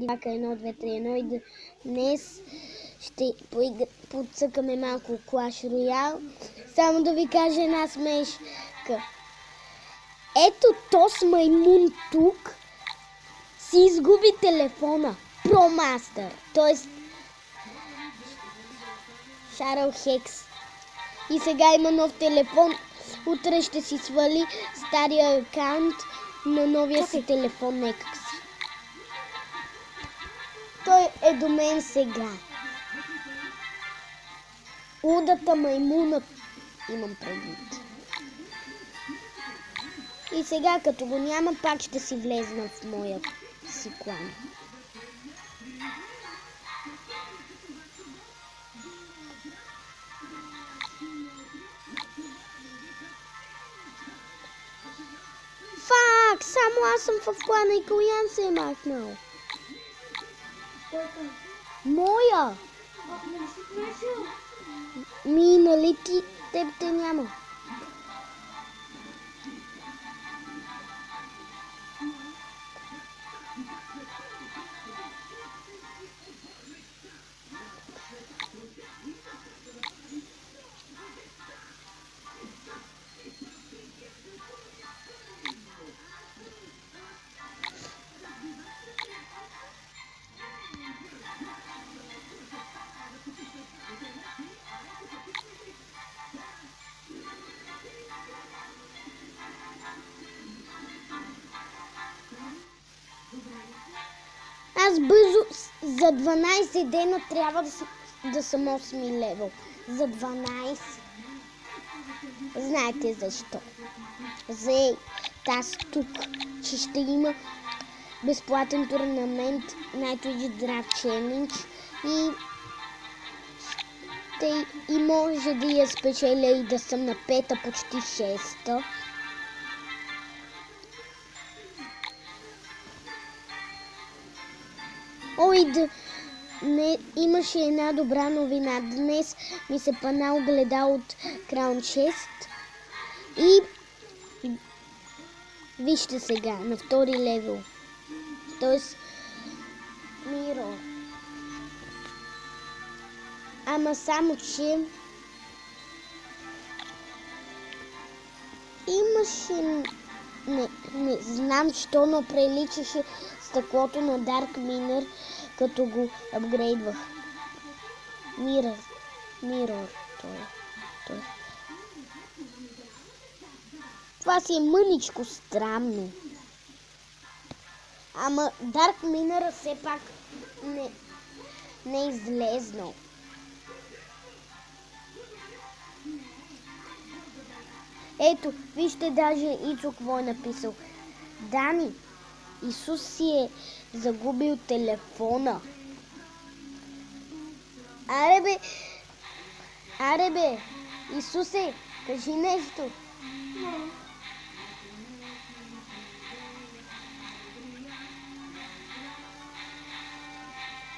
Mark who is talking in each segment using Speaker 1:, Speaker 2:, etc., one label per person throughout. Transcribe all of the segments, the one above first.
Speaker 1: Дивака 1, 2, 3, 1 и днес ще подсъкаме малко Clash Royale. Само да ви кажа една смешка. Ето този маймун тук си изгуби телефона. ProMaster, т.е. Shadow Hex. И сега има нов телефон. Утре ще си свали стария акаунт на новия си телефон някак си. Той е до мен сега. Лудата маймуна имам предвид. И сега като го няма, пак ще си влезна в моя си клан. Фак! Само аз съм в клана и Калян се е махнал. Моя! Нали ти, теб те няма. Аз бързо за 12 дена трябва да съм 8 левел. За 12. Знаете защо. За тази тук, че ще има безплатен турнамент Nightwitch Draft Challenge и може да я спечеля и да съм на 5-та, почти 6-та. Имаше една добра новина. Днес ми се пана огледал от Crown 6 и вижте сега, на 2 левел. Тоест Mirror. Ама само, че имаше... Не знам, що, но приличаше стъклото на Dark Miner, като го апгрейдвах. Mirror. Той. Това си е мъничко странно. Ама Dark Miner все пак не е излезнал. Ето, вижте даже Ицо какво е написал. Дани, Исус си е загубил телефона. Аре бе, Исусе, кажи нещо.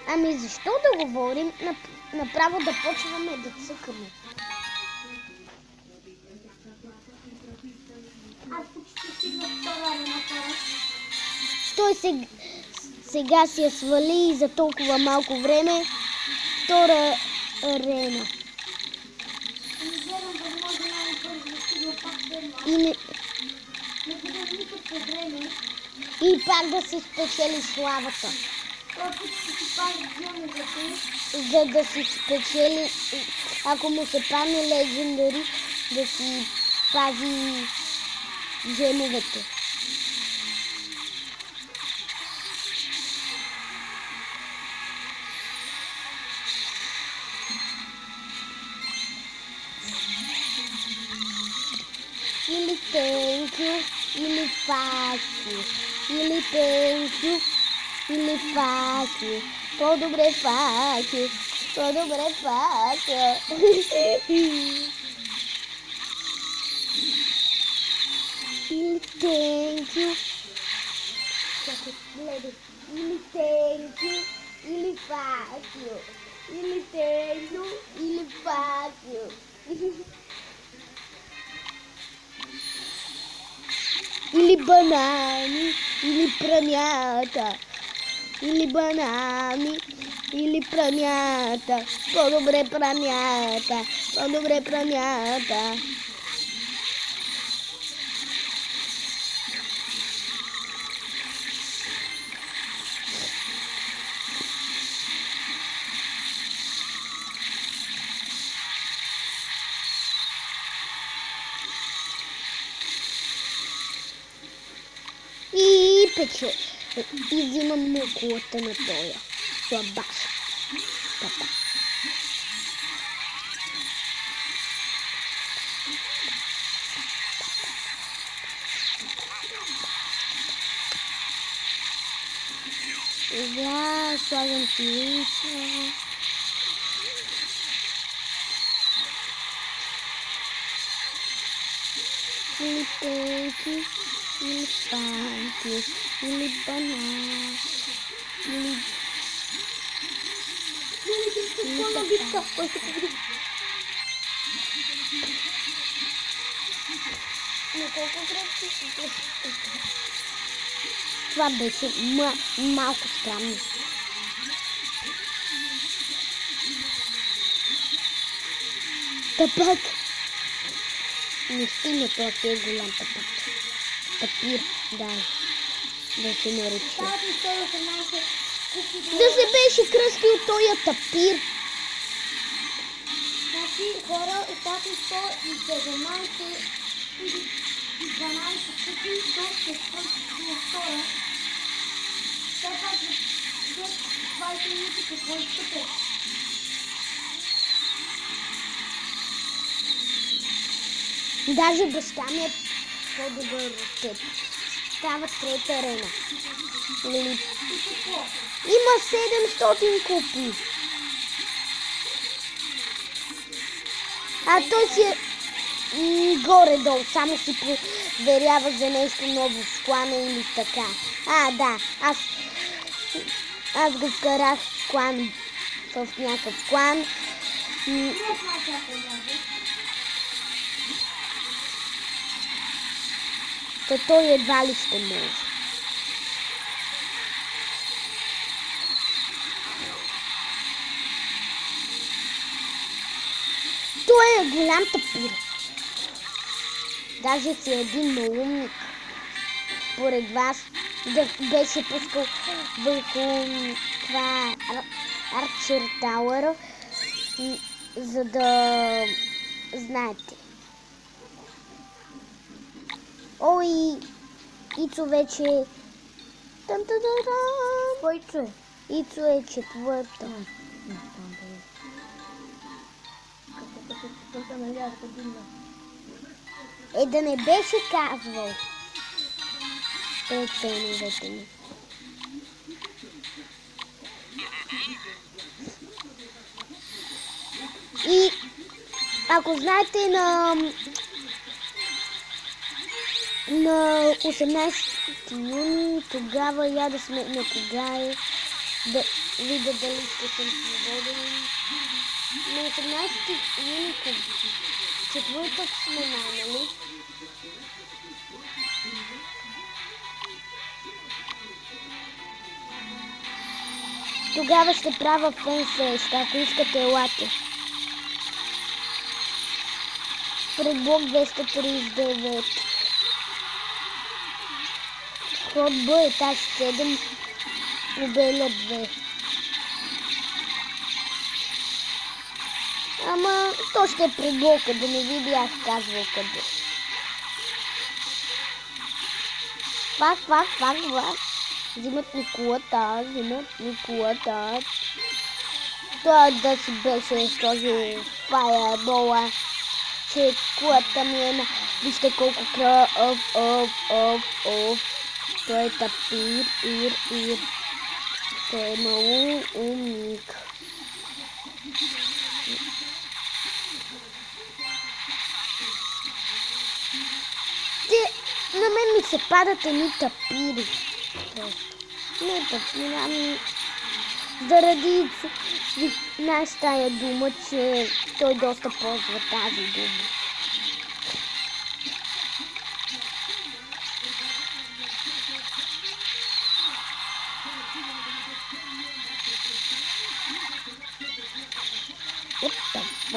Speaker 1: Ами защо да говорим, направо да почваме да цъкаме.
Speaker 2: Аз почти стигна втора арена.
Speaker 1: Той сега си я свали и за толкова малко време втора арена.
Speaker 2: Не гледам възможно най-бързо да стигна пак седма. Не губя никакво време.
Speaker 1: И пак да си спечели славата.
Speaker 2: Той път ще си пази геновете.
Speaker 1: За да си спечели, ако му се падне легендари, да си пази геновете. Или thank you, или fuck you. Или thank you, или fuck you. По-добре fuck you. По-добре fuck you. Или thank you. Или thank you, или fuck you. Или thank you, или fuck you. Или банани, или пранята. или банани, или пранята. По-добре пранята, по-добре пранята. И пече. И взимам мукулата на тоя слабаш. Папа. Сега слагам пилица. Или пейки, или панки, или банан, или... Това беше малко странно. Тапак. Не стигна този голям тапак. Тапир, да се нарича. Да се беше кръстил този тапир.
Speaker 2: Значи хора, остатъчно 117 или 12 купи, то ще втора. Все пак след 20 минути какво искате?
Speaker 1: Даже баща ми е по-добър от теб. Става трета арена. Има 700 купи. А той си е горе-долу, само си проверява за нещо ново в клана или така. Да, аз го вкарах в клан, в някакъв клан. То той едва ли ще може. Той е голям тапир. Даже си един малумник. Поред вас да беше пускал върху това Арчер Тауър, за да знаете. Ой, Ицо вече...
Speaker 2: Кой Ицо е?
Speaker 1: Ицо е четвърта. Да не беше казвал пред феновете ми. И ако знаете на 18 юни, тогава я да сметна кога е, да видя дали ще съм свободен. На 18 юни, четвъртък сме нали? Тогава ще правя фен среща, ако искате елате. Пред блок 239. Вход Б, етаж 7, обеля 2. Ама то ще е пред блока, да не ви бях казвал къде. Фак. Взимат ми кулата, Той да си беше сложил фаербола, че кулата ми е на... Вижте колко кръв, Той е тапир, Той е много умник. На мен ми се падат едни тапири. Не тапири, ами заради нас тая дума, че той доста ползва тази дума.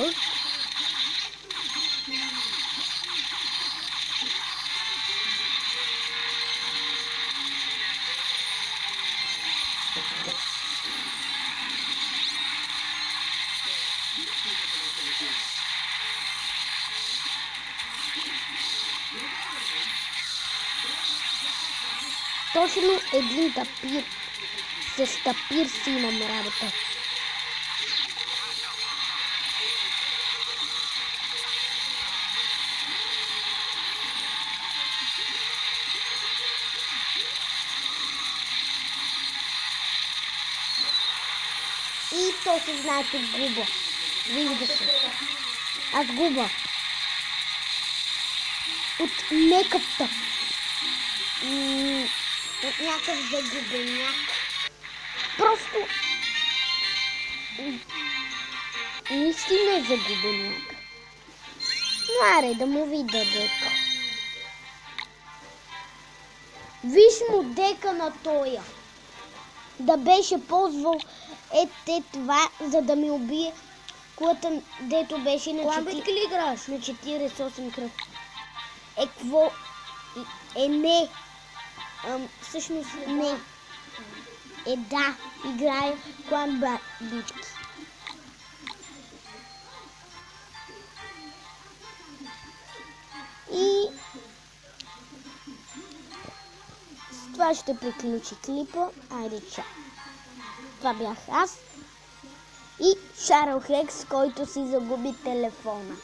Speaker 1: Бък. Точно един тапир. С тапир си имам работа. И то се знае, че губа. Вижда се. Аз губа. От мекъпта. От някакъв загубеняк. Просто наистина е загубеняк. Но аре да му видя дека. Виж му дека на тоя. Да беше ползвал това, за да ми убие кулата, дето беше на 48 кръв. Какво? Не. Всъщност не. Да, играя клан битки. И с това ще приключи клипа. Айде, чао. Това бях аз и Шарл Хекс, който си загуби телефона.